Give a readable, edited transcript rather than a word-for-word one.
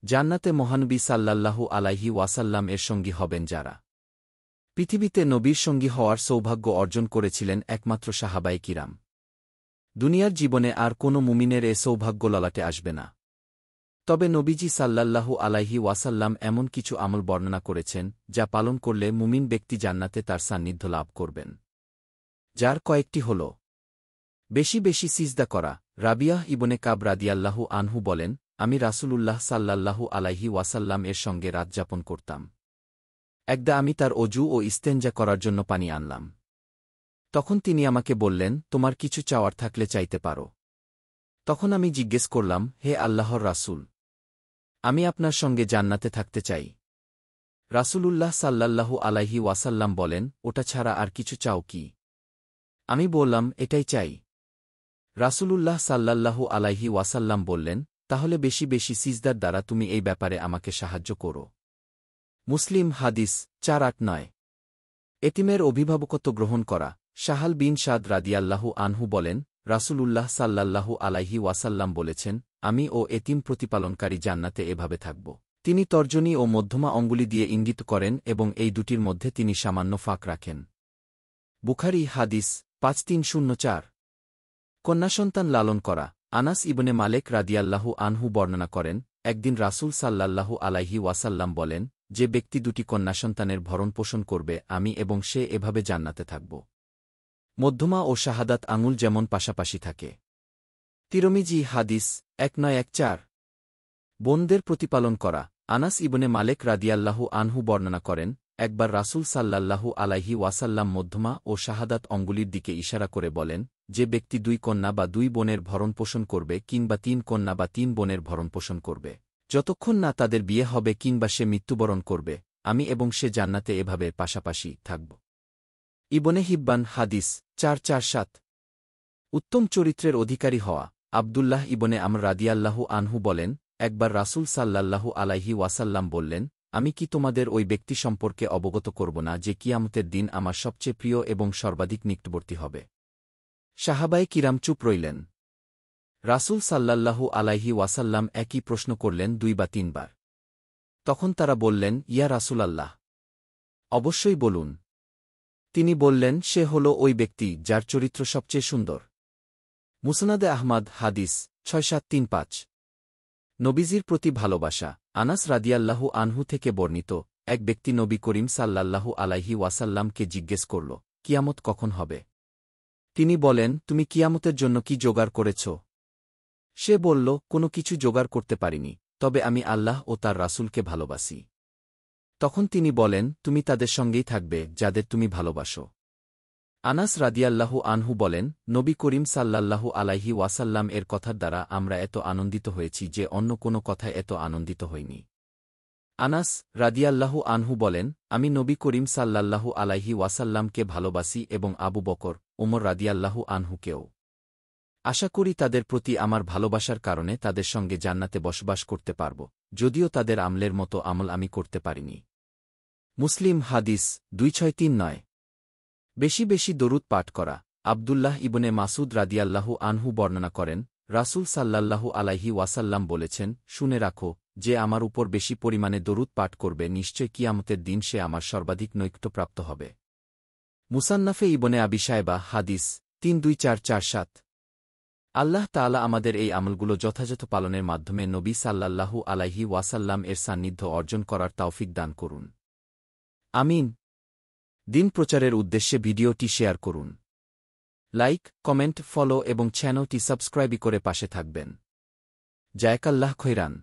জান্নাতে মহানবী সাল্লাল্লাহু আলাইহি ওয়াসাল্লাম এর সঙ্গী হবেন যারা পৃথিবীতে নবীর সঙ্গী হওয়ার সৌভাগ্য অর্জন করেছিলেন একমাত্র সাহাবায়ে কিরাম। দুনিয়ার জীবনে আর কোনো মুমিনের এ সৌভাগ্য ললাটে আসবে না। তবে নবীজি সাল্লাল্লাহু আলাইহি ওয়াসাল্লাম এমন কিছু আমল বর্ণনা করেছেন যা পালন করলে মুমিন ব্যক্তি জান্নাতে তার সান্নিধ্য লাভ করবেন। যার কয়েকটি হল: বেশি বেশি সিজদা করা। রাবিয়াহ ইবনে কাব রাদিয়াল্লাহু আনহু বলেন, আমি রাসূলুল্লাহ সাল্লাল্লাহু আলাইহি ওয়াসাল্লাম এর সঙ্গে রাত যাপন করতাম। একদা আমি তার অজু ও ইস্তেঞ্জা করার জন্য পানি আনলাম। তখন তিনি আমাকে বললেন, তোমার কিছু চাওয়ার থাকলে চাইতে পারো। তখন আমি জিজ্ঞেস করলাম, হে আল্লাহর রাসূল, আমি আপনার সঙ্গে জান্নাতে থাকতে চাই। রাসূলুল্লাহ সাল্লাল্লাহু আলাইহি ওয়াসাল্লাম বলেন, ওটা ছাড়া আর কিছু চাও কি? আমি বললাম, এটাই চাই। রাসূলুল্লাহ সাল্লাল্লাহু আলাইহি ওয়াসাল্লাম বললেন, তাহলে বেশি বেশি সিজদার দ্বারা তুমি এই ব্যাপারে আমাকে সাহায্য করো। মুসলিম হাদিস 489। এতিমের অভিভাবকত্ব গ্রহণ করা। সাহাল বিন সাদ রাদিয়াল্লাহু আনহু বলেন, রাসূলুল্লাহ সাল্লাল্লাহু আলাইহি ওয়াসাল্লাম বলেছেন, আমি ও এতিম প্রতিপালনকারী জান্নাতে এভাবে থাকব। তিনি তর্জনী ও মধ্যমা অঙ্গুলি দিয়ে ইঙ্গিত করেন এবং এই দুটির মধ্যে তিনি সামান্য ফাঁক রাখেন। বুখারী হাদিস 5304। কন্যাসন্তান লালন করা। আনাস ইবনে মালেক রাদিয়াল্লাহু আনহু বর্ণনা করেন, একদিন রাসূল সাল্লাল্লাহু আলাইহি ওয়াসাল্লাম বলেন, যে ব্যক্তি দুটি কন্যাসন্তানের ভরণপোষণ করবে আমি এবং সে এভাবে জান্নাতে থাকব। মধ্যমা ও শাহাদাত আঙুল যেমন পাশাপাশি থাকে। তিরমিজি হাদিস 1914। বোনদের প্রতিপালন করা। আনাস ইবনে মালেক রাদিয়াল্লাহু আনহু বর্ণনা করেন, একবার রাসূল সাল্লাল্লাহু আলাইহি ওয়াসাল্লাম মধ্যমা ও শাহাদাত অঙ্গুলির দিকে ইশারা করে বলেন, যে ব্যক্তি 2 কন্যা বা 2 বোনের ভরণপোষণ করবে কিংবা 3 কন্যা বা 3 বোনের ভরণপোষণ করবে, যতক্ষণ না তাদের বিয়ে হবে কিংবা সে মৃত্যুবরণ করবে, আমি এবং সে জান্নাতে এভাবে পাশাপাশি থাকব। ইবনে হিব্বান হাদিস 447। উত্তম চরিত্রের অধিকারী হওয়া। আবদুল্লাহ ইবনে আমর রাদিয়াল্লাহু আনহু বলেন, একবার রাসূল সাল্লাল্লাহু আলাইহি ওয়াসাল্লাম বললেন, আমি কি তোমাদের ওই ব্যক্তি সম্পর্কে অবগত করব না যে কিয়ামতের দিন আমার সবচেয়ে প্রিয় এবং সর্বাধিক নিকটবর্তী হবে? সাহাবায়ে কিরাম চুপ রইলেন। রাসূল সাল্লাল্লাহু আলাইহি ওয়াসাল্লাম একই প্রশ্ন করলেন 2 বা 3 বার। তখন তারা বললেন, ইয়া রাসূলাল্লাহ, অবশ্যই বলুন। তিনি বললেন, সে হল ওই ব্যক্তি যার চরিত্র সবচেয়ে সুন্দর। মুসনাদে আহমদ হাদিস 6735। নবীজির প্রতি ভালোবাসা। আনাস রাদিয়াল্লাহু আনহু থেকে বর্ণিত, এক ব্যক্তি নবী করিম সাল্লাল্লাহু আলাইহি ওয়াসাল্লামকে জিজ্ঞেস করল, কিয়ামত কখন হবে? তিনি বলেন, তুমি কিয়ামতের জন্য কি জোগাড় করেছ? সে বলল, কোনো কিছু জোগাড় করতে পারিনি, তবে আমি আল্লাহ ও তার রাসূলকে ভালোবাসি। তখন তিনি বলেন, তুমি তাদের সঙ্গেই থাকবে যাদের তুমি ভালোবাসো। আনাস রাদিয়াল্লাহু আনহু বলেন, নবী করিম সাল্লাল্লাহু আলাইহি ওয়াসাল্লাম এর কথার দ্বারা আমরা এত আনন্দিত হয়েছি যে অন্য কোনো কথায় এত আনন্দিত হইনি। আনাস রাদিয়াল্লাহু আনহু বলেন, আমি নবী করিম সাল্লাল্লাহু আলাইহি ওয়াসাল্লামকে ভালোবাসি এবং আবু বকর, ওমর রাদিয়াল্লাহু আনহুকেও। আশা করি তাদের প্রতি আমার ভালোবাসার কারণে তাদের সঙ্গে জান্নাতে বসবাস করতে পারব, যদিও তাদের আমলের মতো আমল আমি করতে পারিনি। মুসলিম হাদিস 2639। বেশি বেশি দরুদ পাঠ করা। আবদুল্লাহ ইবনে মাসুদ রাদিয়াল্লাহু আনহু বর্ণনা করেন, রাসূল সাল্লাল্লাহু আলাইহি ওয়াসাল্লাম বলেছেন, শুনে রাখো, যে আমার উপর বেশি পরিমাণে দরুদ পাঠ করবে নিশ্চয় কিয়ামতের দিন সে আমার সর্বাধিক নৈকট্যপ্রাপ্ত হবে। মুসান্নাফে ইবনে আবি শায়বা হাদিস 32447। আল্লাহ তাআলা আমাদের এই আমলগুলো যথাযথ পালনের মাধ্যমে নবী সাল্লাল্লাহু আলাইহি ওয়াসাল্লাম এর সান্নিধ্য অর্জন করার তৌফিক দান করুন। আমিন। দিন প্রচারের উদ্দেশ্যে ভিডিওটি শেয়ার করুন। লাইক, কমেন্ট, ফলো এবং চ্যানেলটি সাবস্ক্রাইব করে পাশে থাকবেন। জাযাকাল্লাহ খৈরান।